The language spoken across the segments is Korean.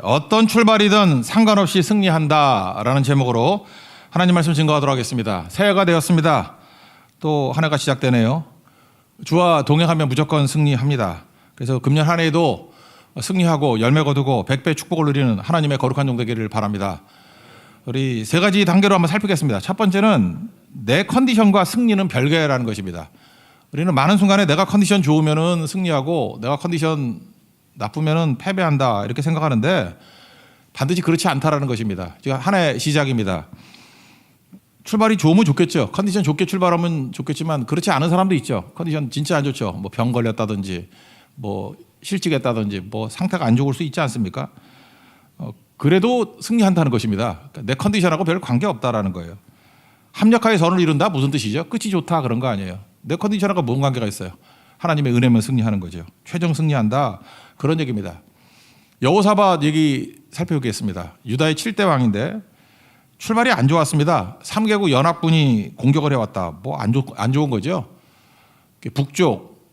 어떤 출발이든 상관없이 승리한다라는 제목으로 하나님 말씀 증거하도록 하겠습니다. 새해가 되었습니다. 또 한 해가 시작되네요. 주와 동행하면 무조건 승리합니다. 그래서 금년 한 해에도 승리하고 열매 거두고 100배 축복을 누리는 하나님의 거룩한 종 되기를 바랍니다. 우리 세 가지 단계로 한번 살피겠습니다. 첫 번째는 내 컨디션과 승리는 별개라는 것입니다. 우리는 많은 순간에 내가 컨디션 좋으면은 승리하고 내가 컨디션 나쁘면은 패배한다 이렇게 생각하는데 반드시 그렇지 않다라는 것입니다. 지금 한 해 시작입니다. 출발이 좋으면 좋겠죠. 컨디션 좋게 출발하면 좋겠지만 그렇지 않은 사람도 있죠. 컨디션 진짜 안 좋죠. 뭐 병 걸렸다든지 뭐 실직했다든지 뭐 상태가 안 좋을 수 있지 않습니까? 그래도 승리한다는 것입니다. 그러니까 내 컨디션하고 별 관계없다라는 거예요. 합력하여 선을 이룬다 무슨 뜻이죠? 끝이 좋다 그런 거 아니에요. 내 컨디션하고 뭔 관계가 있어요? 하나님의 은혜면 승리하는 거죠. 최종 승리한다 그런 얘기입니다. 여호사밧 얘기 살펴보겠습니다. 유다의 7대 왕인데 출발이 안 좋았습니다. 3개국 연합군이 공격을 해왔다. 뭐 안 좋은 거죠. 북쪽,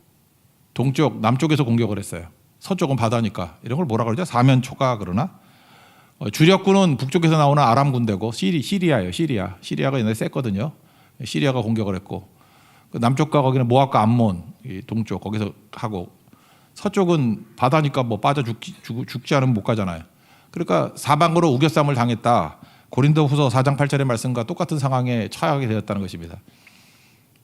동쪽, 남쪽에서 공격을 했어요. 서쪽은 바다니까 이런 걸 뭐라 그러죠? 사면초가 그러나? 주력군은 북쪽에서 나오는 아람 군대고 시리아예요. 시리아가 옛날에 셌거든요. 시리아가 공격을 했고 남쪽과 거기는 모압과 암몬 동쪽 거기서 하고 서쪽은 바다니까 뭐 빠져 죽지 않으면 못 가잖아요. 그러니까 사방으로 우겨쌈을 당했다. 고린도후서 4장 8절의 말씀과 똑같은 상황에 처하게 되었다는 것입니다.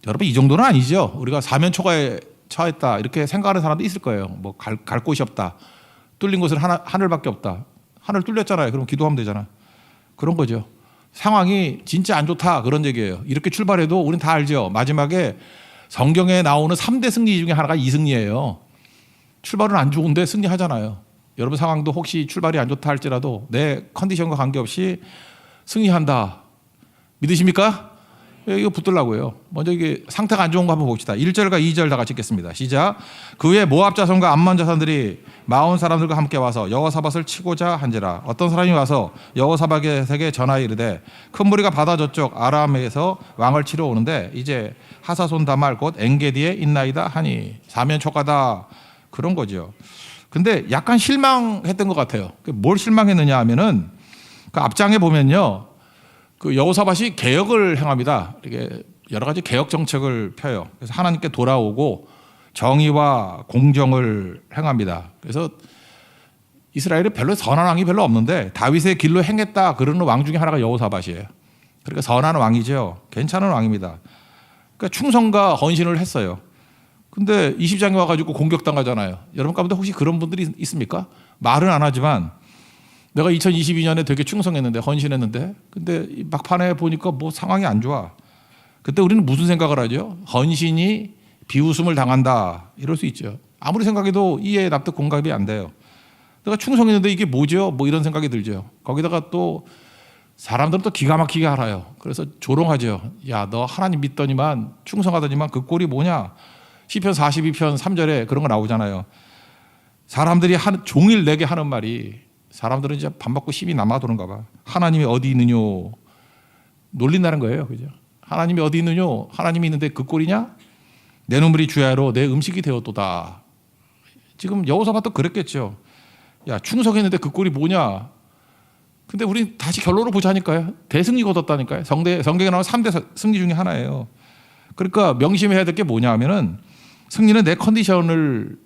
여러분 이 정도는 아니죠. 우리가 사면초가에 처했다 이렇게 생각하는 사람도 있을 거예요. 뭐 갈 곳이 없다. 뚫린 곳은 하늘밖에 없다. 하늘 뚫렸잖아요. 그럼 기도하면 되잖아. 그런 거죠. 상황이 진짜 안 좋다 그런 얘기예요. 이렇게 출발해도 우리는 다 알죠. 마지막에 성경에 나오는 3대 승리 중에 하나가 이승리예요. 출발은 안 좋은데 승리하잖아요. 여러분 상황도 혹시 출발이 안 좋다 할지라도 내 컨디션과 관계없이 승리한다. 믿으십니까? 이거 붙들라고요. 먼저 이게 상태가 안 좋은 거 한번 봅시다. 1절과 2절 다 같이 읽겠습니다. 시작. 그 후에 모압 자손과 암몬 자손들이 마온 사람들과 함께 와서 여호사밧을 치고자 한지라. 어떤 사람이 와서 여호사밧에게 전하여 이르되 큰 무리가 바다 저쪽 아람에서 왕을 치러 오는데 이제 하사손 다말 곧 엔게디에 있나이다 하니 사면초가다 그런 거죠. 근데 약간 실망했던 것 같아요. 뭘 실망했느냐 하면은 그 앞장에 보면요. 그 여호사밧이 개혁을 행합니다. 이렇게 여러 가지 개혁 정책을 펴요. 그래서 하나님께 돌아오고 정의와 공정을 행합니다. 그래서 이스라엘에 별로 선한 왕이 별로 없는데 다윗의 길로 행했다 그러는 왕 중에 하나가 여호사밧이에요. 그러니까 선한 왕이죠. 괜찮은 왕입니다. 그러니까 충성과 헌신을 했어요. 근데 20장에 와가지고 공격당하잖아요. 여러분 가운데 혹시 그런 분들이 있습니까? 말은 안 하지만 내가 2022년에 되게 충성했는데 헌신했는데 근데 막판에 보니까 뭐 상황이 안 좋아. 그때 우리는 무슨 생각을 하죠? 헌신이 비웃음을 당한다 이럴 수 있죠. 아무리 생각해도 이해 납득 공감이 안 돼요. 내가 충성했는데 이게 뭐죠? 뭐 이런 생각이 들죠. 거기다가 또 사람들은 또 기가 막히게 알아요. 그래서 조롱하죠. 야, 너 하나님 믿더니만 충성하더니만 그 꼴이 뭐냐? 시편 42편 3절에 그런 거 나오잖아요. 사람들이 종일 내게 하는 말이 사람들은 이제 밥 먹고 힘이 남아도는가 봐. 하나님이 어디 있느뇨? 놀린다는 거예요. 그죠? 하나님이 어디 있느뇨? 하나님이 있는데 그 꼴이냐? 내 눈물이 주야로 내 음식이 되었도다. 지금 여호사밧도 그랬겠죠. 야, 충성했는데 그 꼴이 뭐냐? 근데 우리 다시 결론을 보자니까요. 대승리 거뒀다니까요. 성경에 나오는 3대 승리 중에 하나예요. 그러니까 명심해야 될 게 뭐냐 하면은 승리는 내 컨디션을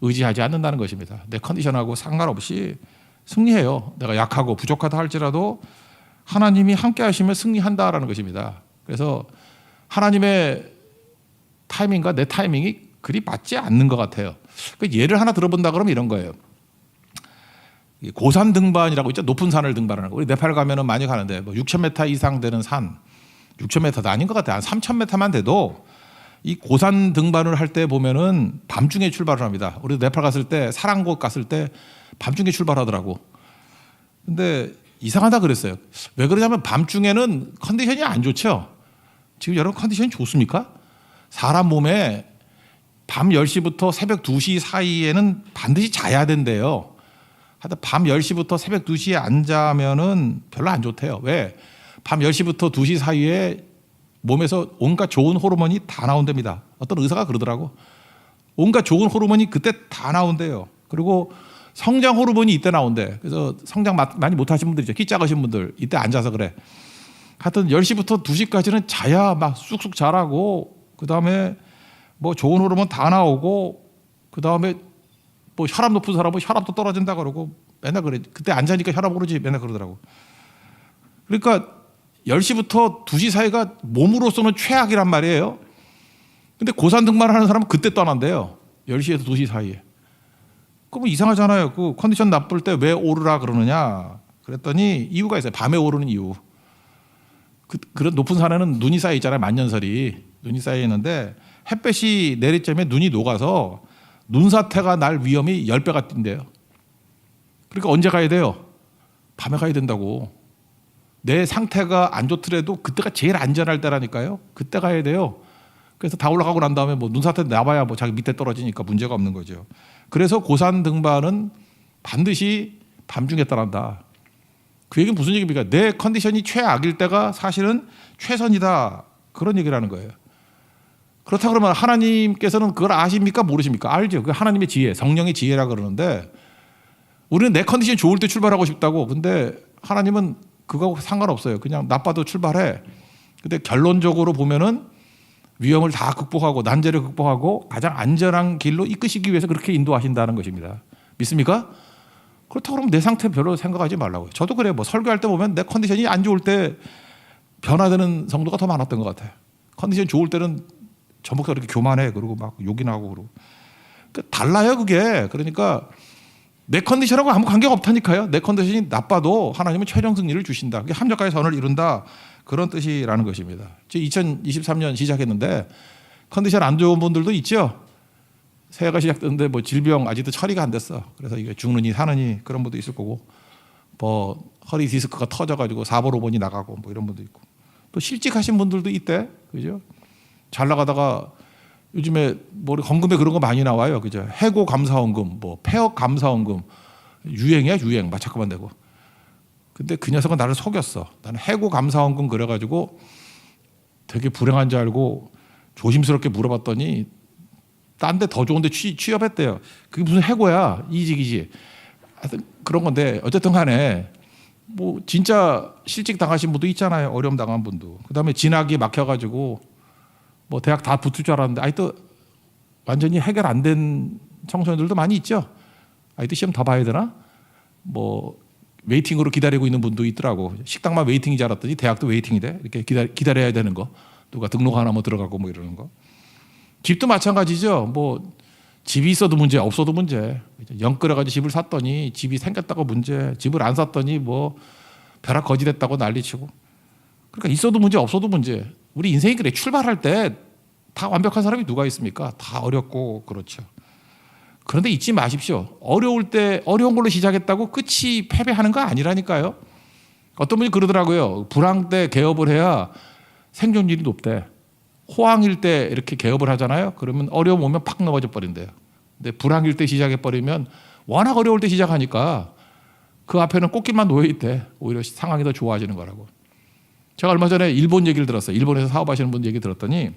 의지하지 않는다는 것입니다. 내 컨디션하고 상관없이 승리해요. 내가 약하고 부족하다 할지라도 하나님이 함께 하시면 승리한다라는 것입니다. 그래서 하나님의 타이밍과 내 타이밍이 그리 맞지 않는 것 같아요. 예를 하나 들어본다 그러면 이런 거예요. 고산 등반이라고 있죠. 높은 산을 등반하는 거. 우리 네팔 가면은 많이 가는데 뭐 6,000m 이상 되는 산, 6,000m도 아닌 것 같아요. 한 3,000m만 돼도 이 고산 등반을 할 때 보면은 밤중에 출발을 합니다. 우리 네팔 갔을 때 사랑곳 갔을 때 밤중에 출발하더라고. 근데 이상하다 그랬어요. 왜 그러냐면 밤중에는 컨디션이 안 좋죠. 지금 여러분 컨디션이 좋습니까? 사람 몸에 밤 10시부터 새벽 2시 사이에는 반드시 자야 된대요. 하여튼 밤 10시부터 새벽 2시에 안 자면은 별로 안 좋대요. 왜? 밤 10시부터 2시 사이에 몸에서 온갖 좋은 호르몬이 다 나온답니다. 어떤 의사가 그러더라고. 온갖 좋은 호르몬이 그때 다 나온대요. 그리고 성장 호르몬이 이때 나온대. 그래서 성장 많이 못하신 분들 있죠. 키 작으신 분들 이때 앉아서 그래. 하여튼 10시부터 2시까지는 자야 막 쑥쑥 자라고, 그다음에 뭐 좋은 호르몬 다 나오고, 그다음에 뭐 혈압 높은 사람은 혈압도 떨어진다 그러고 맨날 그래. 그때 앉아니까 혈압 오르지 맨날 그러더라고. 그러니까 10시부터 2시 사이가 몸으로서는 최악이란 말이에요. 근데 고산 등반하는 사람은 그때 떠난대요. 10시에서 2시 사이에. 그럼 이상하잖아요. 그 컨디션 나쁠 때 왜 오르라 그러느냐 그랬더니 이유가 있어요. 밤에 오르는 이유. 그런 높은 산에는 눈이 쌓여 있잖아요. 만년설이 눈이 쌓여 있는데 햇볕이 내릴 쯤에 눈이 녹아서 눈사태가 날 위험이 10배가 뛴대요. 그러니까 언제 가야 돼요? 밤에 가야 된다고. 내 상태가 안 좋더라도 그때가 제일 안전할 때라니까요. 그때 가야 돼요. 그래서 다 올라가고 난 다음에 뭐 눈사태 나봐야 뭐 자기 밑에 떨어지니까 문제가 없는 거죠. 그래서 고산 등반은 반드시 밤중에 떠난다. 그 얘기는 무슨 얘기입니까? 내 컨디션이 최악일 때가 사실은 최선이다. 그런 얘기를 하는 거예요. 그렇다 그러면 하나님께서는 그걸 아십니까? 모르십니까? 알죠. 그 하나님의 지혜, 성령의 지혜라 그러는데 우리는 내 컨디션이 좋을 때 출발하고 싶다고. 근데 하나님은 그거하고 상관없어요. 그냥 나빠도 출발해. 근데 결론적으로 보면은 위험을 다 극복하고 난제를 극복하고 가장 안전한 길로 이끄시기 위해서 그렇게 인도하신다는 것입니다. 믿습니까? 그렇다고 그러면 내 상태 별로 생각하지 말라고요. 저도 그래요. 뭐 설교할 때 보면 내 컨디션이 안 좋을 때 변화되는 성도가 더 많았던 것 같아요. 컨디션 좋을 때는 전부터 이렇게 교만해. 그러고 막 욕이나 하고 그러고. 그러니까 달라요 그게. 그러니까 내 컨디션하고 아무 관계가 없다니까요. 내 컨디션이 나빠도 하나님은 최종 승리를 주신다. 그게 합력과의 선을 이룬다. 그런 뜻이라는 것입니다. 2023년 시작했는데 컨디션 안 좋은 분들도 있죠. 새해가 시작됐는데 뭐 질병 아직도 처리가 안 됐어. 그래서 이게 죽느니 사느니 그런 분도 있을 거고, 뭐 허리 디스크가 터져가지고 4번 5번이 나가고 뭐 이런 분도 있고, 또 실직하신 분들도 있대. 그죠? 잘 나가다가 요즘에 뭐 헌금에 그런 거 많이 나와요. 그죠? 해고 감사원금, 뭐 폐업 감사원금 유행이야 유행. 마차크만 되고. 근데 그 녀석은 나를 속였어. 나는 해고 감사원금 그래가지고 되게 불행한 줄 알고 조심스럽게 물어봤더니 딴 데 더 좋은데 취업했대요. 그게 무슨 해고야? 이직이지. 하여튼 그런 건데 어쨌든 간에 뭐 진짜 실직 당하신 분도 있잖아요. 어려움 당한 분도. 그다음에 진학이 막혀가지고 뭐 대학 다 붙을 줄 알았는데 아직도 완전히 해결 안 된 청소년들도 많이 있죠. 아직도 시험 더 봐야 되나? 뭐 웨이팅으로 기다리고 있는 분도 있더라고. 식당만 웨이팅인 줄 알았더니 대학도 웨이팅이 돼. 이렇게 기다려야 되는 거. 누가 등록 안 하면 들어가고 뭐 이러는 거. 집도 마찬가지죠. 뭐 집이 있어도 문제, 없어도 문제. 영 끌어가지고 집을 샀더니 집이 생겼다고 문제. 집을 안 샀더니 뭐 벼락 거지 됐다고 난리치고. 그러니까 있어도 문제, 없어도 문제. 우리 인생이 그래. 출발할 때 다 완벽한 사람이 누가 있습니까? 다 어렵고 그렇죠. 그런데 잊지 마십시오. 어려울 때 어려운 걸로 시작했다고 끝이 패배하는 거 아니라니까요. 어떤 분이 그러더라고요. 불황 때 개업을 해야 생존율이 높대. 호황일 때 이렇게 개업을 하잖아요. 그러면 어려움 오면 팍 넘어져 버린대요. 근데 불황일 때 시작해 버리면 워낙 어려울 때 시작하니까 그 앞에는 꽃길만 놓여 있대. 오히려 상황이 더 좋아지는 거라고. 제가 얼마 전에 일본 얘기를 들었어요. 일본에서 사업하시는 분 얘기 들었더니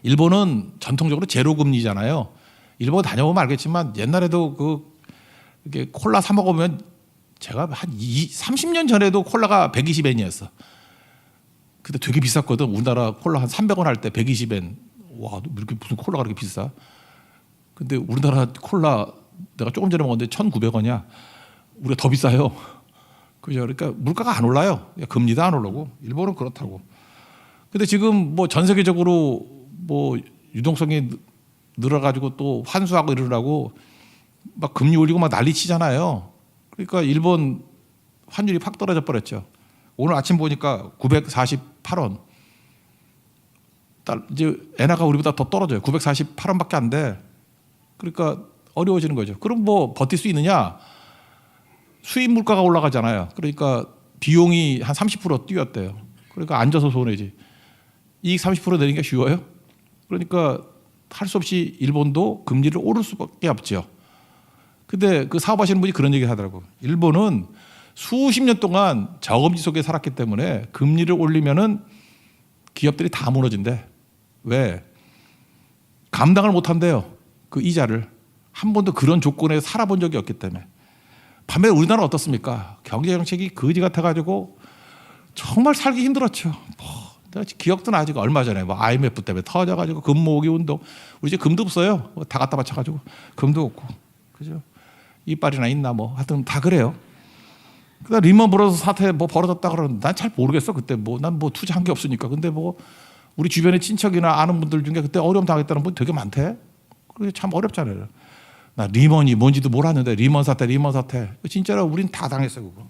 일본은 전통적으로 제로 금리잖아요. 일본 다녀보면 알겠지만 옛날에도 이렇게 콜라 사 먹으면 제가 한 30년 전에도 콜라가 120엔이었어. 그때 되게 비쌌거든. 우리나라 콜라 한 300원 할 때 120엔. 와, 이렇게 무슨 콜라가 그렇게 비싸? 근데 우리나라 콜라 내가 조금 전에 먹었는데 1,900원이야. 우리가 더 비싸요. 그죠? 그러니까 물가가 안 올라요. 금리도 안 오르고. 일본은 그렇다고. 근데 지금 뭐 전 세계적으로 뭐 유동성이 늘어가지고 또 환수하고 이러라고 막 금리 올리고 막 난리치잖아요. 그러니까 일본 환율이 팍 떨어져 버렸죠. 오늘 아침 보니까 948원. 이제 엔화가 우리보다 더 떨어져요. 948원밖에 안 돼. 그러니까 어려워지는 거죠. 그럼 뭐 버틸 수 있느냐? 수입 물가가 올라가잖아요. 그러니까 비용이 한 30% 뛰었대요. 그러니까 앉아서 손해지. 이익 30% 내는 게 쉬워요? 그러니까 할 수 없이 일본도 금리를 오를 수밖에 없죠. 근데 그 사업하시는 분이 그런 얘기를 하더라고. 일본은 수십 년 동안 저금리 속에 살았기 때문에 금리를 올리면은 기업들이 다 무너진대. 왜? 감당을 못 한대요. 그 이자를. 한 번도 그런 조건에 살아본 적이 없기 때문에. 반면에 우리나라는 어떻습니까? 경제정책이 거지 같아가지고 정말 살기 힘들었죠. 내가 기억도 나지. 얼마 전에 IMF 때문에 터져가지고 금 모으기 운동. 우리 이제 금도 없어요. 다 갖다 바쳐가지고 금도 없고, 그죠? 이빨이나 있나 하여튼 다 그래요. 그다음 리먼 브러더스 사태 벌어졌다 그러는데 난 잘 모르겠어. 그때 난 투자한 게 없으니까. 근데 우리 주변의 친척이나 아는 분들 중에 그때 어려움 당했다는 분 되게 많대. 그게 참 어렵잖아요. 나 리먼이 뭔지도 몰랐는데 리먼 사태 진짜로 우린 다 당했어 그거.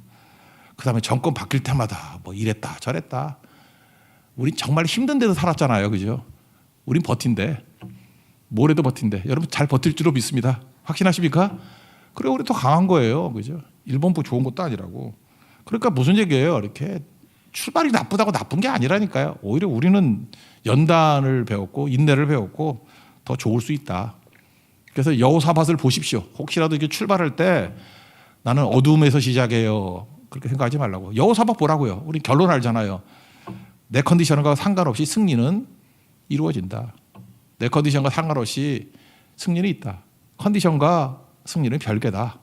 그다음에 정권 바뀔 때마다 이랬다 저랬다. 우린 정말 힘든 데도 살았잖아요, 그죠? 우린 버틴대. 뭐래도 버틴대. 여러분 잘 버틸 줄로 믿습니다. 확신하십니까? 그래 우리 더 강한 거예요, 그죠? 일본보 좋은 것도 아니라고. 그러니까 무슨 얘기예요? 이렇게 출발이 나쁘다고 나쁜 게 아니라니까요. 오히려 우리는 연단을 배웠고 인내를 배웠고 더 좋을 수 있다. 그래서 여호사밧을 보십시오. 혹시라도 이렇게 출발할 때 나는 어둠에서 시작해요. 그렇게 생각하지 말라고. 여호사밧 보라고요. 우리 결론 알잖아요. 내 컨디션과 상관없이 승리는 이루어진다. 내 컨디션과 상관없이 승리는 있다. 컨디션과 승리는 별개다.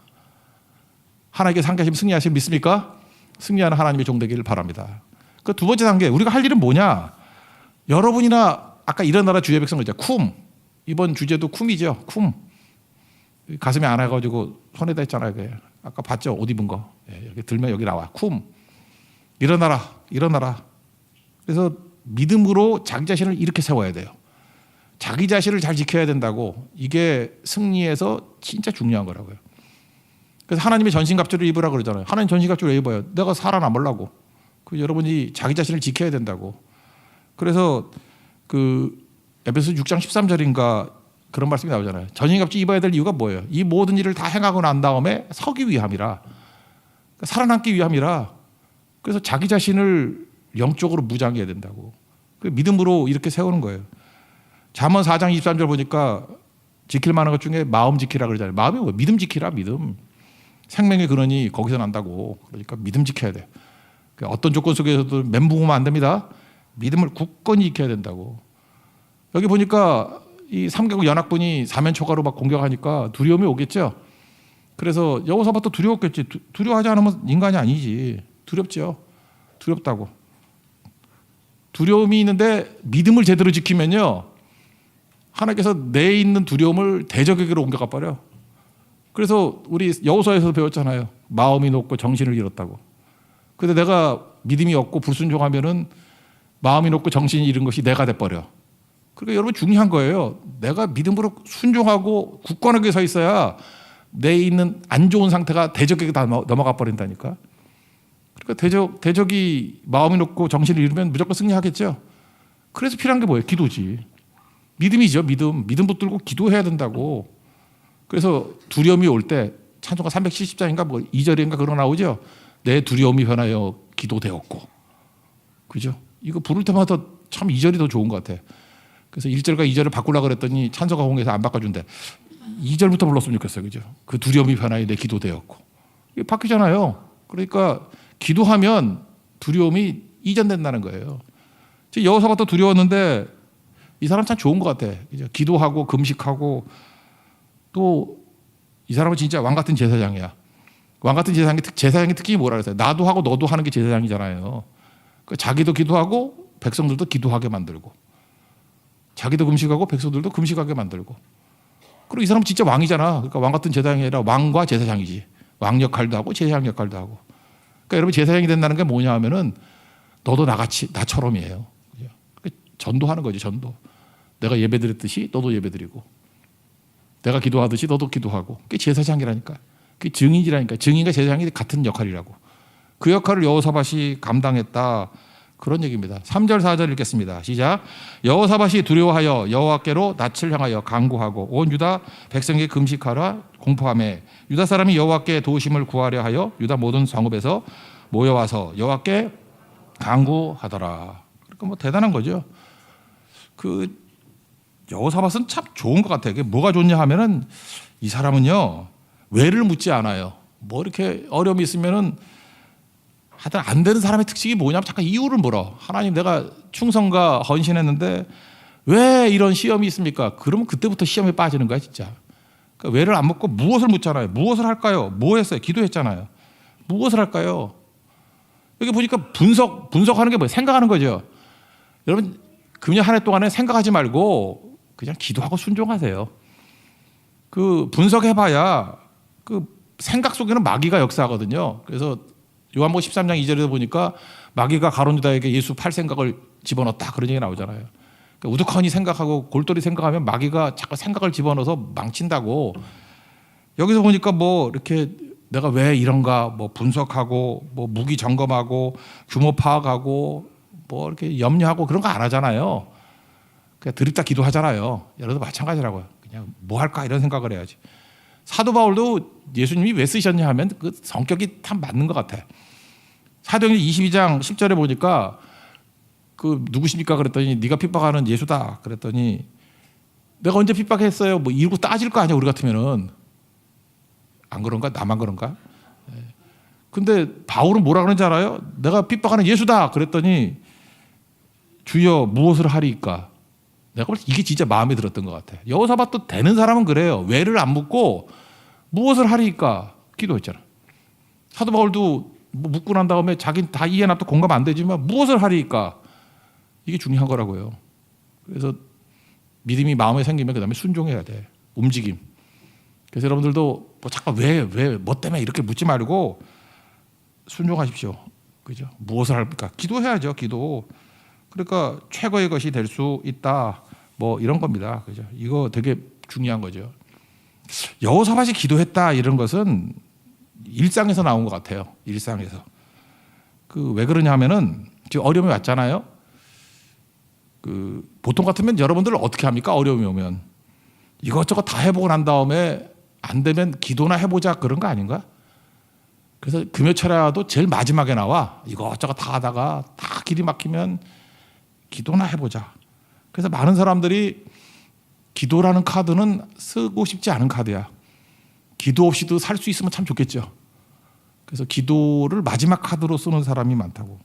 하나님께 상계하시면 승리하시면 믿습니까? 승리하는 하나님의 종 되기를 바랍니다. 그 두 번째 단계, 우리가 할 일은 뭐냐? 여러분이나 아까 일어나라 주의 백성 그랬죠. 쿰. 이번 주제도 쿰이죠. 쿰. 가슴에 안아가지고 손에다 했잖아요. 아까 봤죠? 옷 입은 거. 여기 들면 여기 나와. 쿰. 일어나라. 그래서 믿음으로 자기 자신을 이렇게 세워야 돼요. 자기 자신을 잘 지켜야 된다고. 이게 승리에서 진짜 중요한 거라고요. 그래서 하나님의 전신갑주를 입으라 그러잖아요. 하나님 전신갑주를 왜 입어요? 내가 살아남으려고. 여러분이 자기 자신을 지켜야 된다고. 그래서 에베소 6장 13절인가 그런 말씀이 나오잖아요. 전신갑주 입어야 될 이유가 뭐예요? 이 모든 일을 다 행하고 난 다음에 서기 위함이라. 그러니까 살아남기 위함이라. 그래서 자기 자신을 영적으로 무장해야 된다고. 믿음으로 이렇게 세우는 거예요. 잠언 4장 23절 보니까 지킬 만한 것 중에 마음 지키라 그러잖아요. 마음이 뭐예요? 믿음 지키라, 믿음. 생명의 근원이 거기서 난다고. 그러니까 믿음 지켜야 돼. 어떤 조건 속에서도 멘붕하면 안 됩니다. 믿음을 굳건히 지켜야 된다고. 여기 보니까 이 3개국 연합군이 사면초가로 막 공격하니까 두려움이 오겠죠. 그래서 여호사밧도 두려웠겠지. 두려워하지 않으면 인간이 아니지. 두렵죠. 두렵다고. 두려움이 있는데 믿음을 제대로 지키면요. 하나님께서 내에 있는 두려움을 대적에게로 옮겨가 버려. 그래서 우리 여호수아에서 배웠잖아요. 마음이 높고 정신을 잃었다고. 근데 내가 믿음이 없고 불순종하면은 마음이 높고 정신이 잃은 것이 내가 돼버려. 그러니까 여러분 중요한 거예요. 내가 믿음으로 순종하고 굳건하게 서 있어야 내에 있는 안 좋은 상태가 대적에게 다 넘어가 버린다니까. 그러니까 대적이 마음이 높고 정신을 잃으면 무조건 승리하겠죠. 그래서 필요한 게 뭐예요? 기도지. 믿음이죠. 믿음 붙들고 기도해야 된다고. 그래서 두려움이 올 때 찬송가 370장인가 2절인가 그런 거 나오죠. 내 두려움이 변하여 기도되었고. 그죠? 이거 부를 때마다 참 2절이 더 좋은 것 같아. 그래서 1절과 2절을 바꾸려고 그랬더니 찬송가 공에서 안 바꿔준대. 2절부터 불렀으면 좋겠어요. 그죠? 그 두려움이 변하여 내 기도되었고. 이게 바뀌잖아요. 그러니까 기도하면 두려움이 이전된다는 거예요. 여호사밧도 두려웠는데 이 사람 참 좋은 것 같아. 그죠? 기도하고 금식하고 또 이 사람은 진짜 왕 같은 제사장이야. 왕 같은 제사장의 특징이 뭐라 그랬어요? 나도 하고 너도 하는 게 제사장이잖아요. 그러니까 자기도 기도하고 백성들도 기도하게 만들고 자기도 금식하고 백성들도 금식하게 만들고 그리고 이 사람은 진짜 왕이잖아. 그러니까 왕 같은 제사장이 아니라 왕과 제사장이지. 왕 역할도 하고 제사장 역할도 하고. 그러니까 여러분 제사장이 된다는 게 뭐냐 하면은 너도 나같이 나처럼이에요. 그러니까 전도하는 거지. 전도. 내가 예배드렸듯이 너도 예배드리고 내가 기도하듯이 너도 기도하고. 그게 제사장이라니까. 그게 증인이라니까. 증인과 제사장이 같은 역할이라고. 그 역할을 여호사밧이 감당했다. 그런 얘기입니다. 3절 4절 읽겠습니다. 시작. 여호사밧이 두려워하여 여호와께로 낯을 향하여 간구하고 온 유다 백성에게 금식하라 공포하며 유다 사람이 여호와께 도우심을 구하려 하여 유다 모든 성읍에서 모여와서 여호와께 간구하더라. 그러니까 대단한 거죠. 여호사밧은 참 좋은 것 같아요. 그게 뭐가 좋냐 하면은 이 사람은요 왜를 묻지 않아요. 이렇게 어려움이 있으면은 하여튼 안 되는 사람의 특징이 뭐냐면 잠깐 이유를 물어. 하나님 내가 충성과 헌신했는데 왜 이런 시험이 있습니까? 그러면 그때부터 시험에 빠지는 거야 진짜. 그러니까 왜를 안 묻고 무엇을 묻잖아요. 무엇을 할까요? 뭐 했어요? 기도했잖아요. 무엇을 할까요? 여기 보니까 분석하는 게 뭐예요? 생각하는 거죠. 여러분 금년 한 해 동안에 생각하지 말고 그냥 기도하고 순종하세요. 그 분석해봐야 그 생각 속에는 마귀가 역사하거든요. 그래서 요한복음 13장 2절에 보니까 마귀가 가룟 유다에게 예수 팔 생각을 집어넣었다 그런 얘기 나오잖아요. 그러니까 우두커니 생각하고 골똘히 생각하면 마귀가 자꾸 생각을 집어넣어서 망친다고. 여기서 보니까 뭐 이렇게 내가 왜 이런가 뭐 분석하고 뭐 무기 점검하고 규모 파악하고 뭐 이렇게 염려하고 그런 거 안 하잖아요. 그냥 드립다 기도하잖아요. 여러분도 마찬가지라고요. 그냥 뭐 할까 이런 생각을 해야지. 사도 바울도 예수님이 왜 쓰셨냐 하면 그 성격이 참 맞는 것 같아. 사도행전 22장 10절에 보니까 그 누구십니까 그랬더니 네가 핍박하는 예수다 그랬더니 내가 언제 핍박했어요? 뭐 이러고 따질 거 아니야 우리 같으면은. 안 그런가? 나만 그런가? 근데 바울은 뭐라 그러는지 알아요? 내가 핍박하는 예수다 그랬더니 주여 무엇을 하리이까? 내가 볼 때 이게 진짜 마음에 들었던 것 같아. 여호사밧도 되는 사람은 그래요. 왜를 안 묻고 무엇을 하리이까 기도했잖아. 사도 바울도 뭐 묻고 난 다음에 자기는 다 이해나 또 공감 안 되지만 무엇을 하리이까 이게 중요한 거라고요. 그래서 믿음이 마음에 생기면 그다음에 순종해야 돼. 움직임. 그래서 여러분들도 뭐 잠깐 뭐 때문에 이렇게 묻지 말고 순종하십시오. 그죠? 무엇을 할까? 기도해야죠. 기도. 그러니까 최고의 것이 될 수 있다. 뭐 이런 겁니다. 그죠? 이거 되게 중요한 거죠. 여호사밧이 기도했다 이런 것은 일상에서 나온 것 같아요. 일상에서. 그 왜 그러냐 하면은 지금 어려움이 왔잖아요. 그 보통 같으면 여러분들 어떻게 합니까? 어려움이 오면 이것저것 다 해보고 난 다음에 안 되면 기도나 해보자 그런 거 아닌가? 그래서 금요철야도 제일 마지막에 나와. 이것저것 다 하다가 다 길이 막히면 기도나 해보자. 그래서 많은 사람들이 기도라는 카드는 쓰고 싶지 않은 카드야. 기도 없이도 살 수 있으면 참 좋겠죠. 그래서 기도를 마지막 카드로 쓰는 사람이 많다고.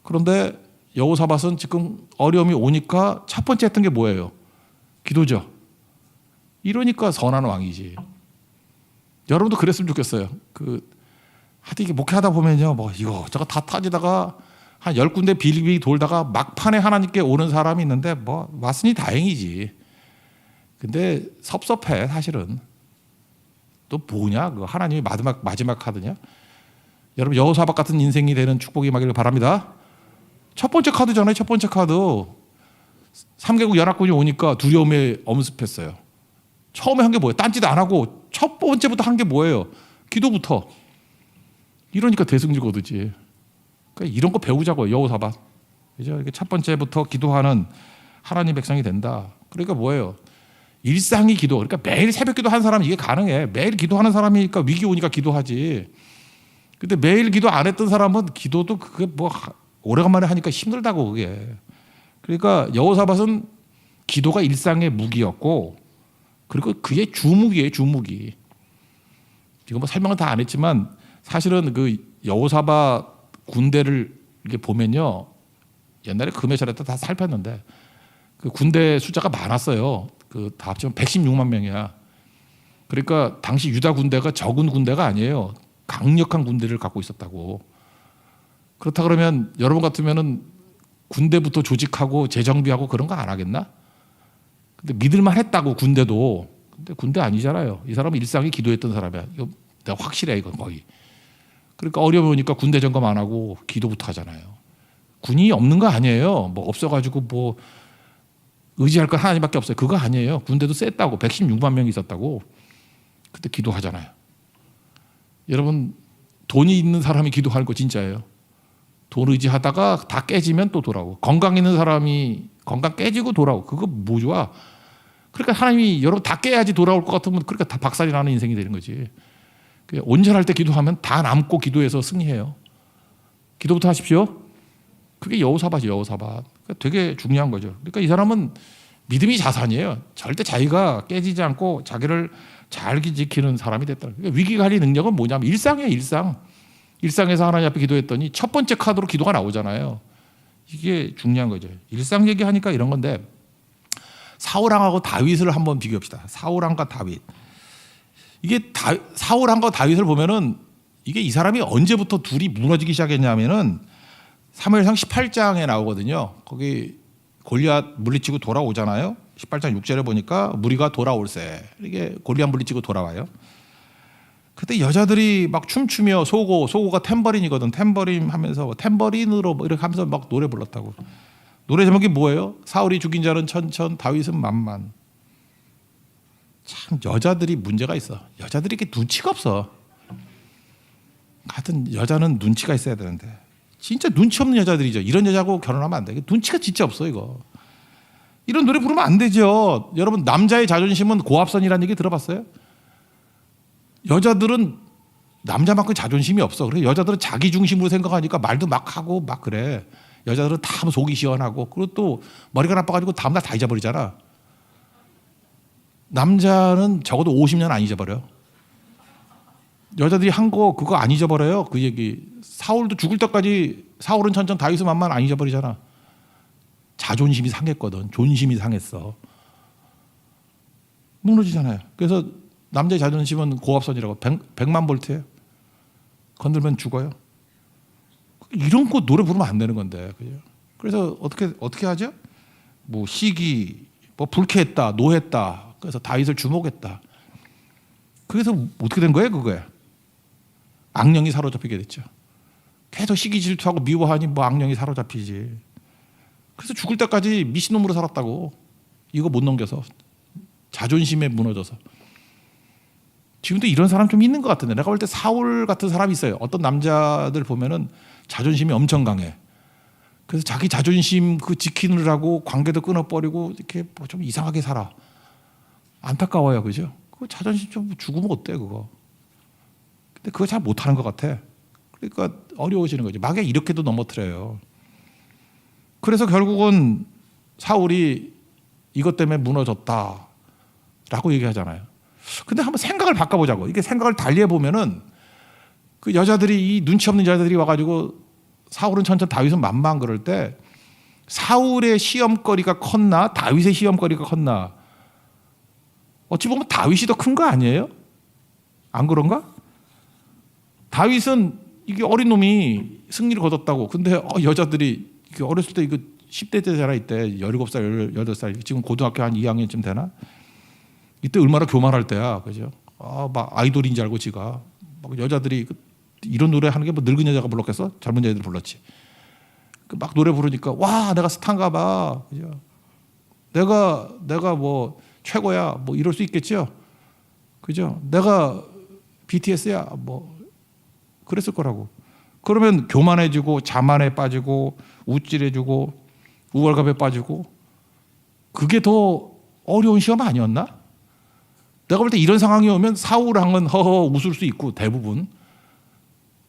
그런데 여호사밧은 지금 어려움이 오니까 첫 번째 했던 게 뭐예요? 기도죠. 이러니까 선한 왕이지. 여러분도 그랬으면 좋겠어요. 하여튼 이게 목회하다 보면요, 뭐 이거 저거 다 타지다가 한 10군데 비리비리 돌다가 막판에 하나님께 오는 사람이 있는데 뭐 왔으니 다행이지. 근데 섭섭해 사실은. 또 뭐냐? 그 하나님이 마지막 카드냐? 여러분 여호사밧 같은 인생이 되는 축복이 임하기를 바랍니다. 첫 번째 카드잖아요. 첫 번째 카드. 3개국 연합군이 오니까 두려움에 엄습했어요. 처음에 한 게 뭐예요? 딴짓 안 하고 첫 번째부터 한 게 뭐예요? 기도부터. 이러니까 대승주 거두지. 그러니까 이런 거 배우자고요. 여호사밧. 그죠? 이렇게 첫 번째부터 기도하는 하나님 백성이 된다. 그러니까 뭐예요? 일상이 기도. 그러니까 매일 새벽 기도하는 사람은 이게 가능해. 매일 기도하는 사람이니까 위기 오니까 기도하지. 근데 매일 기도 안 했던 사람은 기도도 그게 뭐 오래간만에 하니까 힘들다고 그게. 그러니까 여호사밧은 기도가 일상의 무기였고 그리고 그게 주무기예요. 주무기. 지금 뭐 설명은 다 안 했지만 사실은 그 여호사밧 군대를 이렇게 보면요. 옛날에 금요철에 다 살폈는데 그 군대 숫자가 많았어요. 다 합치면 116만 명이야. 그러니까 당시 유다 군대가 적은 군대가 아니에요. 강력한 군대를 갖고 있었다고. 그렇다 그러면 여러분 같으면은 군대부터 조직하고 재정비하고 그런 거 안 하겠나? 근데 믿을만 했다고 군대도. 근데 군대 아니잖아요. 이 사람은 일상이 기도했던 사람이야. 이거 내가 확실해 이건 거의. 그러니까 어려움이 오니까 군대 점검 안 하고 기도부터 하잖아요. 군이 없는 거 아니에요. 뭐 없어가지고 뭐 의지할 건 하나님밖에 없어요. 그거 아니에요. 군대도 셌다고 116만 명이 있었다고. 그때 기도하잖아요. 여러분 돈이 있는 사람이 기도하는 거 진짜예요. 돈 의지하다가 다 깨지면 또 돌아오고 건강 있는 사람이 건강 깨지고 돌아오고 그거 뭐 좋아. 그러니까 하나님이 여러분 다 깨야지 돌아올 것 같으면 그러니까 다 박살이 나는 인생이 되는 거지. 온전할 때 기도하면 다 남고 기도해서 승리해요. 기도부터 하십시오. 그게 여호사밧이에요. 여호사밧. 그러니까 되게 중요한 거죠. 그러니까 이 사람은 믿음이 자산이에요. 절대 자기가 깨지지 않고 자기를 잘 지키는 사람이 됐다. 그러니까 위기관리 능력은 뭐냐면 일상이에요. 일상. 일상에서 하나님 앞에 기도했더니 첫 번째 카드로 기도가 나오잖아요. 이게 중요한 거죠. 일상 얘기하니까 이런 건데 사울왕하고 다윗을 한번 비교합시다. 사울왕과 다윗. 이게 사울한과 다윗을 보면은 이게 이 사람이 언제부터 둘이 무너지기 시작했냐면은 사무엘상 18장에 나오거든요. 거기 골리앗 물리치고 돌아오잖아요. 18장 6절에 보니까 무리가 돌아올세. 이게 골리앗 물리치고 돌아와요. 그때 여자들이 막 춤추며 소고가 탬버린이거든. 탬버린 하면서 탬버린으로 뭐 이렇게 하면서 막 노래 불렀다고. 노래 제목이 뭐예요? 사울이 죽인 자는 천천, 다윗은 만만. 참 여자들이 문제가 있어. 여자들이 이렇게 눈치가 없어. 같은 여자는 눈치가 있어야 되는데 진짜 눈치 없는 여자들이죠. 이런 여자하고 결혼하면 안 돼. 눈치가 진짜 없어 이거. 이런 노래 부르면 안 되죠. 여러분 남자의 자존심은 고압선이라는 얘기 들어봤어요? 여자들은 남자만큼 자존심이 없어. 그래 여자들은 자기 중심으로 생각하니까 말도 막 하고 막 그래. 여자들은 다 속이 시원하고 그리고 또 머리가 나빠가지고 다음날 다 잊어버리잖아. 남자는 적어도 50년 안 잊어버려. 여자들이 한 거 그거 안 잊어버려요. 그 얘기. 사울도 죽을 때까지 사울은 천천 다윗은 만만 안 잊어버리잖아. 자존심이 상했거든. 존심이 상했어. 무너지잖아요. 그래서 남자의 자존심은 고압선이라고 100만 볼트예요. 건들면 죽어요. 이런 거 노래 부르면 안 되는 건데. 그죠? 그래서 어떻게 하죠? 뭐 시기, 뭐 불쾌했다, 노했다. 그래서 다윗을 주목했다. 그래서 어떻게 된 거예요, 그거에? 악령이 사로잡히게 됐죠. 계속 시기 질투하고 미워하니 뭐 악령이 사로잡히지. 그래서 죽을 때까지 미친놈으로 살았다고. 이거 못 넘겨서. 자존심에 무너져서. 지금도 이런 사람 좀 있는 것 같은데 내가 볼 때 사울 같은 사람이 있어요. 어떤 남자들 보면은 자존심이 엄청 강해. 그래서 자기 자존심 그 지키느라고 관계도 끊어버리고 이렇게 뭐 좀 이상하게 살아. 안타까워요, 그죠? 그 자존심 좀 죽으면 어때 그거? 근데 그거 잘 못하는 것 같아. 그러니까 어려워지는 거지. 막에 이렇게도 넘어뜨려요. 그래서 결국은 사울이 이것 때문에 무너졌다라고 얘기하잖아요. 근데 한번 생각을 바꿔보자고. 이게 생각을 달리해 보면은 그 여자들이 이 눈치 없는 여자들이 와가지고 사울은 천천 다윗은 만만 그럴 때 사울의 시험거리가 컸나 다윗의 시험거리가 컸나? 어찌 보면 다윗이 더 큰 거 아니에요? 안 그런가? 다윗은 이게 어린 놈이 승리를 거뒀다고. 근데 여자들이 어렸을 때 이거 10대 때잖아. 이때 17살, 18살. 지금 고등학교 한 2학년쯤 되나? 이때 얼마나 교만할 때야. 그죠? 막 아이돌인 줄 알고 지가. 막 여자들이 이런 노래 하는 게 뭐 늙은 여자가 불렀겠어? 젊은 여자들 불렀지. 막 노래 부르니까 와, 내가 스타인가 봐. 그죠? 내가 뭐 최고야. 뭐 이럴 수 있겠죠? 그죠? 내가 BTS야. 뭐 그랬을 거라고. 그러면 교만해지고 자만에 빠지고 우쭐해지고 우월감에 빠지고 그게 더 어려운 시험 아니었나? 내가 볼 때 이런 상황이 오면 사울왕은 허허 웃을 수 있고 대부분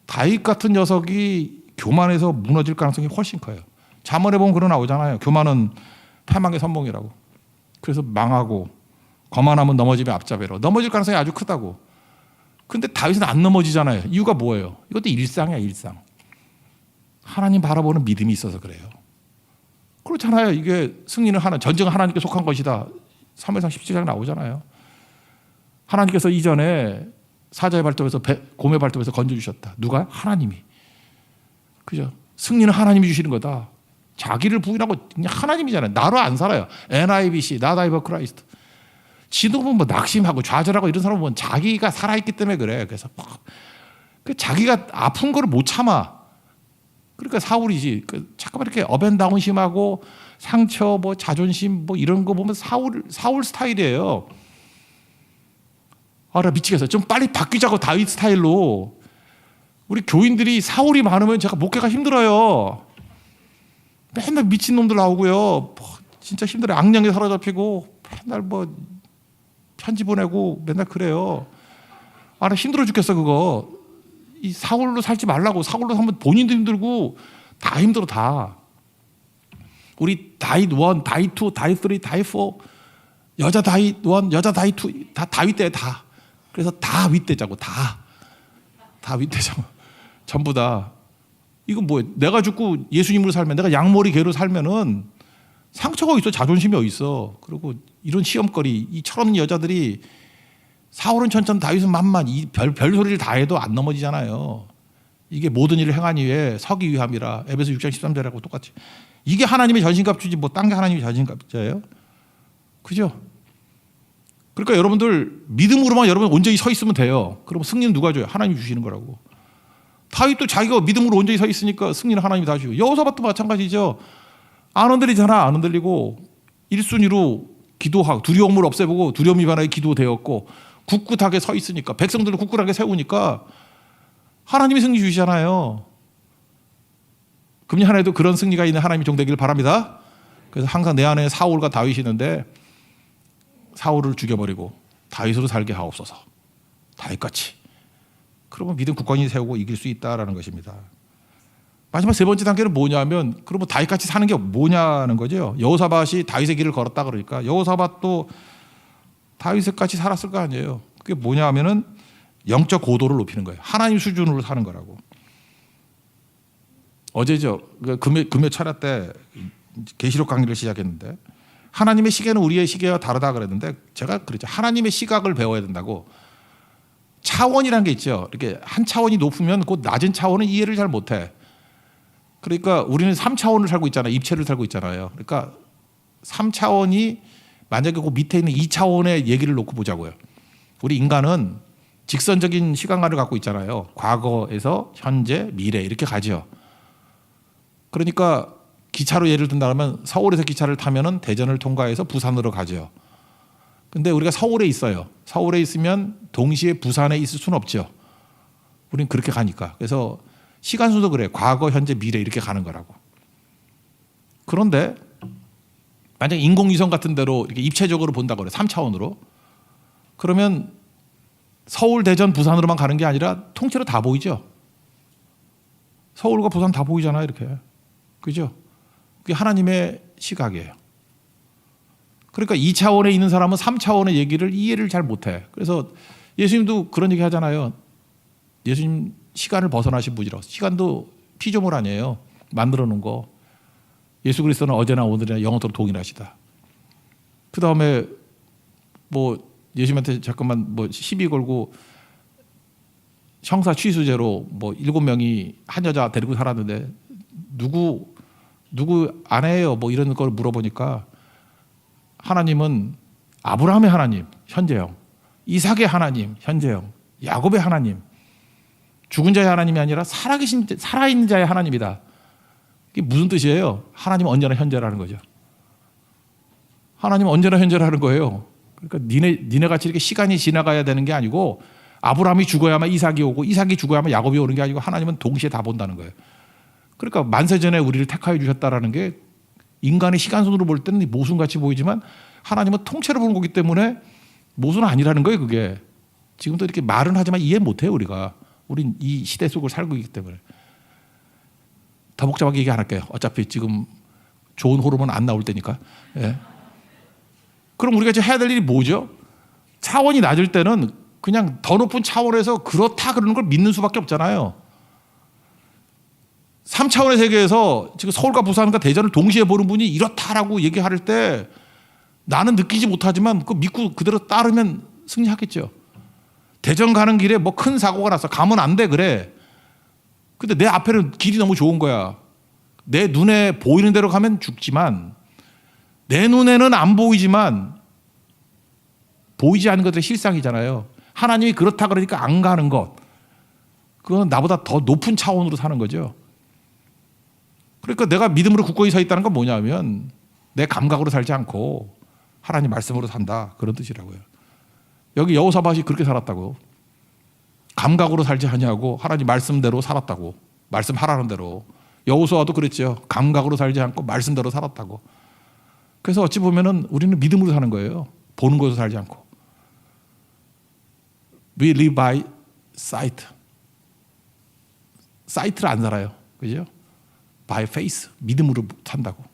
다윗 같은 녀석이 교만해서 무너질 가능성이 훨씬 커요. 잠언에 보면 그런 나오잖아요. 교만은 패망의 선봉이라고. 그래서 망하고 거만하면 넘어지면 앞잡이로 넘어질 가능성이 아주 크다고. 근데 다윗은 안 넘어지잖아요. 이유가 뭐예요? 이것도 일상이야, 일상. 하나님 바라보는 믿음이 있어서 그래요. 그렇잖아요. 이게 승리는 전쟁은 하나님께 속한 것이다. 사무엘상 17장에 나오잖아요. 하나님께서 이전에 사자의 발톱에서 곰의 발톱에서 건져주셨다. 누가? 하나님이. 그죠? 승리는 하나님이 주시는 거다. 자기를 부인하고 그냥 하나님이잖아요. 나로 안 살아요. NIBC, Not I but Christ. 지도부 뭐 낙심하고 좌절하고 이런 사람은 뭐 자기가 살아있기 때문에 그래. 그래서 자기가 아픈 거를 못 참아. 그러니까 사울이지. 잠깐만 이렇게 업앤다운 심하고 상처, 뭐 자존심, 뭐 이런 거 보면 사울 스타일이에요. 나 미치겠어. 좀 빨리 바뀌자고 다윗 스타일로. 우리 교인들이 사울이 많으면 제가 목회가 힘들어요. 맨날 미친 놈들 나오고요. 뭐 진짜 힘들어요. 악령에 사로잡히고 맨날 뭐 편지 보내고 맨날 그래요. 나 힘들어 죽겠어 그거. 이 사울로 살지 말라고. 사울로 살면 본인도 힘들고 다 힘들어 다. 우리 다윗 1, 다윗 2, 다윗 3, 다윗 4 여자 다윗 1, 여자 다윗 2 다 다윗 때 다. 그래서 다 윗대자고 다 윗대자고 전부 다. 이건 뭐예요? 내가 죽고 예수님으로 살면 내가 양머리 개로 살면은 상처가 있어. 자존심이 어디 있어. 그리고 이런 시험거리 이 철없는 여자들이 사울은 천천 다윗은 만만 이 별소리를 다 해도 안 넘어지잖아요. 이게 모든 일을 행하니 위해 서기 위함이라. 에베소 6장 13절하고 똑같이. 이게 하나님의 전신갑 주지 뭐 딴 게 하나님의 전신갑주예요? 그죠? 그러니까 여러분들 믿음으로만 여러분 온전히 서 있으면 돼요. 그럼 승리는 누가 줘요? 하나님이 주시는 거라고. 다윗도 자기가 믿음으로 온전히 서 있으니까 승리는 하나님이 다 주고, 여호사밧도 마찬가지죠. 안 흔들리잖아. 안 흔들리고 1순위로 기도하고 두려움을 없애보고 두려움이 변하여 기도되었고 굳굳하게 서 있으니까, 백성들을 굳굳하게 세우니까 하나님이 승리 주시잖아요. 금년 한 해도 그런 승리가 있는 하나님이 종되기를 바랍니다. 그래서 항상 내 안에 사울과 다윗이 있는데 사울을 죽여버리고 다윗으로 살게 하옵소서. 다윗같이. 그러면 믿음 굳건히 세우고 이길 수 있다라는 것입니다. 마지막 세 번째 단계는 뭐냐면, 그러면 다윗같이 사는 게 뭐냐는 거죠. 여호사밧이 다윗의 길을 걸었다 그러니까 여호사밧도 다윗을 같이 살았을 거 아니에요. 그게 뭐냐 하면은 영적 고도를 높이는 거예요. 하나님 수준으로 사는 거라고. 어제죠. 금요 철야 때 계시록 강의를 시작했는데, 하나님의 시계는 우리의 시계와 다르다 그랬는데, 제가 그랬죠. 하나님의 시각을 배워야 된다고. 차원이라는 게 있죠. 이렇게 한 차원이 높으면 그 낮은 차원은 이해를 잘 못해. 그러니까 우리는 3차원을 살고 있잖아요. 입체를 살고 있잖아요. 그러니까 3차원이 만약에 그 밑에 있는 2차원의 얘기를 놓고 보자고요. 우리 인간은 직선적인 시간관을 갖고 있잖아요. 과거에서 현재, 미래 이렇게 가죠. 그러니까 기차로 예를 든다면 서울에서 기차를 타면은 대전을 통과해서 부산으로 가죠. 근데 우리가 서울에 있어요. 서울에 있으면 동시에 부산에 있을 수는 없죠. 우리는 그렇게 가니까. 그래서 시간순도 그래. 과거, 현재, 미래 이렇게 가는 거라고. 그런데 만약 인공위성 같은 데로 이렇게 입체적으로 본다고 그래. 3차원으로. 그러면 서울, 대전, 부산으로만 가는 게 아니라 통째로 다 보이죠. 서울과 부산 다 보이잖아요. 이렇게. 그죠? 그게 하나님의 시각이에요. 그러니까 2차원에 있는 사람은 3차원의 얘기를 이해를 잘 못해. 그래서 예수님도 그런 얘기 하잖아요. 예수님 시간을 벗어나신 분이라고. 시간도 피조물 아니에요. 만들어 놓은 거. 예수 그리스도는 어제나 오늘이나 영원토록 동일하시다. 그 다음에 뭐 예수님한테 잠깐만 뭐 시비 걸고 형사 취수죄로 뭐 7명이 한 여자 데리고 살았는데 누구 아내예요? 뭐 이런 걸 물어보니까 하나님은 아브라함의 하나님, 현재형, 이삭의 하나님, 현재형, 야곱의 하나님, 죽은 자의 하나님이 아니라 살아있는 자의 하나님이다. 이게 무슨 뜻이에요? 하나님은 언제나 현재라는 거죠. 하나님은 언제나 현재라는 거예요. 그러니까 니네 같이 이렇게 시간이 지나가야 되는 게 아니고, 아브라함이 죽어야만 이삭이 오고 이삭이 죽어야만 야곱이 오는 게 아니고, 하나님은 동시에 다 본다는 거예요. 그러니까 만세전에 우리를 택하여 주셨다라는 게 인간의 시간순으로 볼 때는 모순같이 보이지만 하나님은 통째로 보는 거기 때문에 모순은 아니라는 거예요. 그게 지금도 이렇게 말은 하지만 이해 못해요. 우린 이 시대 속을 살고 있기 때문에. 더 복잡하게 얘기 안 할게요. 어차피 지금 좋은 호르몬 안 나올 때니까. 예. 그럼 우리가 지금 해야 될 일이 뭐죠? 차원이 낮을 때는 그냥 더 높은 차원에서 그렇다 그러는 걸 믿는 수밖에 없잖아요. 3차원의 세계에서 지금 서울과 부산과 대전을 동시에 보는 분이 이렇다라고 얘기할 때 나는 느끼지 못하지만 그거 믿고 그대로 따르면 승리하겠죠. 대전 가는 길에 뭐 큰 사고가 났어. 가면 안 돼 그래. 근데 내 앞에는 길이 너무 좋은 거야. 내 눈에 보이는 대로 가면 죽지만, 내 눈에는 안 보이지만 보이지 않는 것들의 실상이잖아요. 하나님이 그렇다 그러니까 안 가는 것, 그건 나보다 더 높은 차원으로 사는 거죠. 그러니까 내가 믿음으로 굳건히 서 있다는 건 뭐냐면 내 감각으로 살지 않고 하나님 말씀으로 산다, 그런 뜻이라고요. 여기 여호사밧이 그렇게 살았다고. 감각으로 살지 아니하고 하나님 말씀대로 살았다고. 말씀하라는 대로. 여호수아도 그랬죠. 감각으로 살지 않고 말씀대로 살았다고. 그래서 어찌 보면은 우리는 믿음으로 사는 거예요. 보는 것으로 살지 않고. We live by sight. 사이트를 안 살아요. 그죠? by faith. 믿음으로 산다고.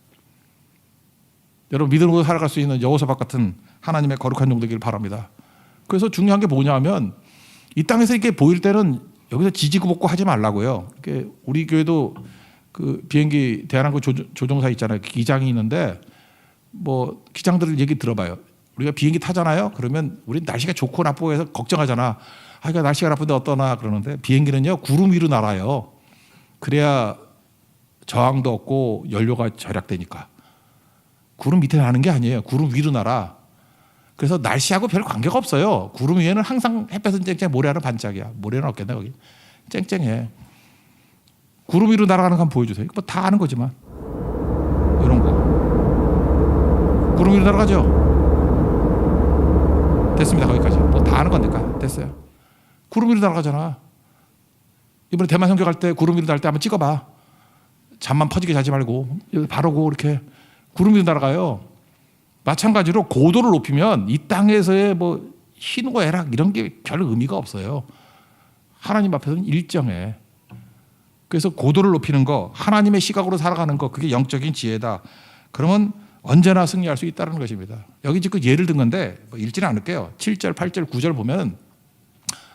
여러분, 믿음으로 살아갈 수 있는 여호사밧 같은 하나님의 거룩한 종 되기를 바랍니다. 그래서 중요한 게 뭐냐면, 이 땅에서 이렇게 보일 때는 여기서 지지고 볶고 하지 말라고요. 이렇게 우리 교회도 그 비행기 대한항공 조종사 있잖아요. 기장이 있는데 뭐 기장들 얘기 들어봐요. 우리가 비행기 타잖아요. 그러면 우리 날씨가 좋고 나쁘고 해서 걱정하잖아. 아, 이거 날씨가 나쁜데 어떠나 그러는데 비행기는요 구름 위로 날아요. 그래야 저항도 없고 연료가 절약되니까. 구름 밑에 나는 게 아니에요. 구름 위로 날아. 그래서 날씨하고 별 관계가 없어요. 구름 위에는 항상 햇볕은 쨍쨍, 모래는 반짝이야. 모래는 없겠네 거기. 쨍쨍해. 구름 위로 날아가는 거 한번 보여주세요. 이거 뭐 다 아는 거지만 이런 거. 구름 위로 날아가죠. 됐습니다. 거기까지. 뭐 다 아는 거니까 됐어요. 구름 위로 날아가잖아. 이번에 대만 선교 갈 때 구름 위로 날 때 한번 찍어봐. 잠만 퍼지게 자지 말고 바로고 이렇게 구름 위로 날아가요. 마찬가지로 고도를 높이면 이 땅에서의 뭐 희노 애락 이런 게 별 의미가 없어요. 하나님 앞에서는 일정해. 그래서 고도를 높이는 거, 하나님의 시각으로 살아가는 거, 그게 영적인 지혜다. 그러면 언제나 승리할 수 있다는 것입니다. 여기 지금 예를 든 건데 뭐 읽지는 않을게요. 7절, 8절, 9절 보면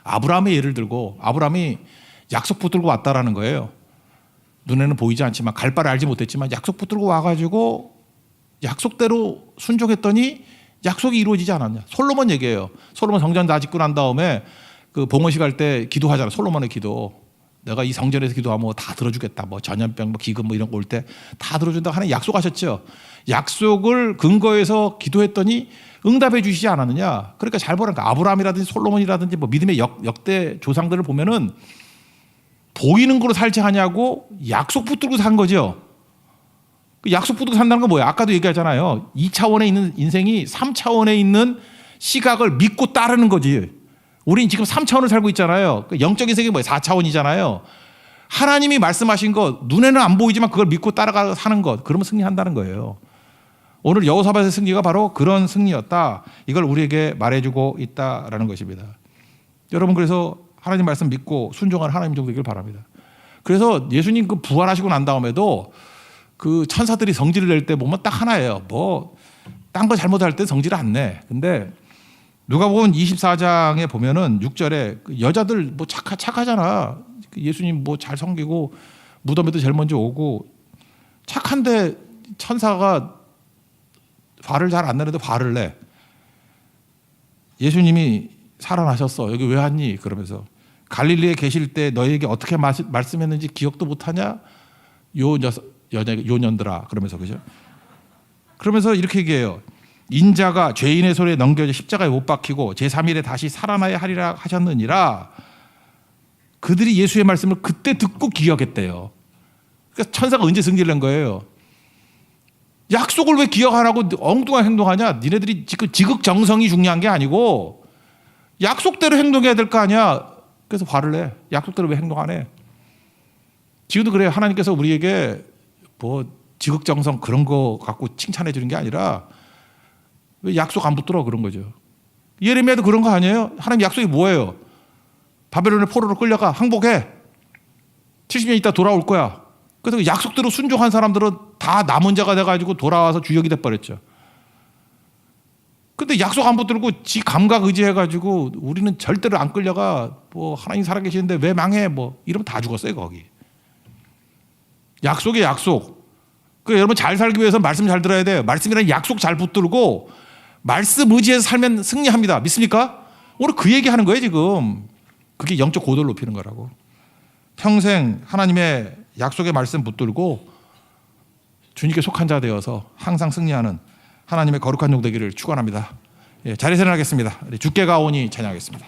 아브라함의 예를 들고 아브라함이 약속 붙들고 왔다라는 거예요. 눈에는 보이지 않지만 갈 바를 알지 못했지만 약속 붙들고 와가지고 약속대로 순종했더니 약속이 이루어지지 않았냐. 솔로몬 얘기예요. 솔로몬 성전 다 짓고 난 다음에 그 봉헌식 할 때 기도하잖아. 솔로몬의 기도. 내가 이 성전에서 기도하면 다 들어주겠다. 뭐 전염병, 뭐 기근 뭐 이런 거 올 때 다 들어준다 하는 약속하셨죠. 약속을 근거해서 기도했더니 응답해 주시지 않았느냐. 그러니까 잘 보라니까 아브라함이라든지 솔로몬이라든지 뭐 믿음의 역대 조상들을 보면은 보이는 거로 살지 하냐고 약속 붙들고 산 거죠. 그 약속 붙들고 산다는 건 뭐야? 아까도 얘기하잖아요. 2차원에 있는 인생이 3차원에 있는 시각을 믿고 따르는 거지. 우린 지금 3차원을 살고 있잖아요. 영적인 세계가 뭐예요? 4차원이잖아요. 하나님이 말씀하신 것 눈에는 안 보이지만 그걸 믿고 따라가 사는 것, 그러면 승리한다는 거예요. 오늘 여호사밧의 승리가 바로 그런 승리였다. 이걸 우리에게 말해주고 있다라는 것입니다. 여러분 그래서 하나님 말씀 믿고 순종하는 하나님 종 되길 바랍니다. 그래서 예수님 그 부활하시고 난 다음에도 그 천사들이 성질을 낼 때 보면 딱 하나예요. 뭐 딴 거 잘못할 때 성질을 안 내. 근데 누가복음 24장에 보면은 6절에 여자들 뭐 착하잖아. 예수님 뭐 잘 섬기고 무덤에도 제일 먼저 오고 착한데 천사가 화를 잘 안 내는데 화를 내. 예수님이 살아나셨어. 여기 왜 왔니? 그러면서 갈릴리에 계실 때 너에게 어떻게 말씀했는지 기억도 못하냐? 요년들아. 그러면서 그죠? 그러면서 이렇게 얘기해요. 인자가 죄인의 손에 넘겨져 십자가에 못 박히고 제3일에 다시 살아나야 하리라 하셨느니라. 그들이 예수의 말씀을 그때 듣고 기억했대요. 그러니까 천사가 언제 승리를 낸 거예요? 약속을 왜 기억 안 하고 엉뚱한 행동하냐? 니네들이 지금 지극정성이 중요한 게 아니고 약속대로 행동해야 될 거 아니야. 그래서 화를 내. 약속대로 왜 행동 안 해? 지금도 그래요. 하나님께서 우리에게 뭐 지극정성 그런 거 갖고 칭찬해 주는 게 아니라 왜 약속 안 붙들어 그런 거죠. 예레미야도 그런 거 아니에요? 하나님 약속이 뭐예요? 바벨론의 포로로 끌려가 항복해. 70년 있다 돌아올 거야. 그래서 그 약속대로 순종한 사람들은 다 남은 자가 돼가지고 돌아와서 주역이 돼버렸죠. 근데 약속 안 붙들고 지 감각 의지해가지고 우리는 절대로 안 끌려가. 뭐 하나님 살아계시는데 왜 망해? 뭐 이러면 다 죽었어요 거기. 약속이 약속. 그 여러분 잘 살기 위해서 말씀 잘 들어야 돼요. 말씀이라는 약속 잘 붙들고 말씀 의지해서 살면 승리합니다. 믿습니까? 오늘 그 얘기하는 거예요 지금. 그게 영적 고도를 높이는 거라고. 평생 하나님의 약속의 말씀 붙들고 주님께 속한 자 되어서 항상 승리하는 하나님의 거룩한 종 되기를 축원합니다. 예, 자리에서 일어나겠습니다. 주께가 오니 찬양하겠습니다.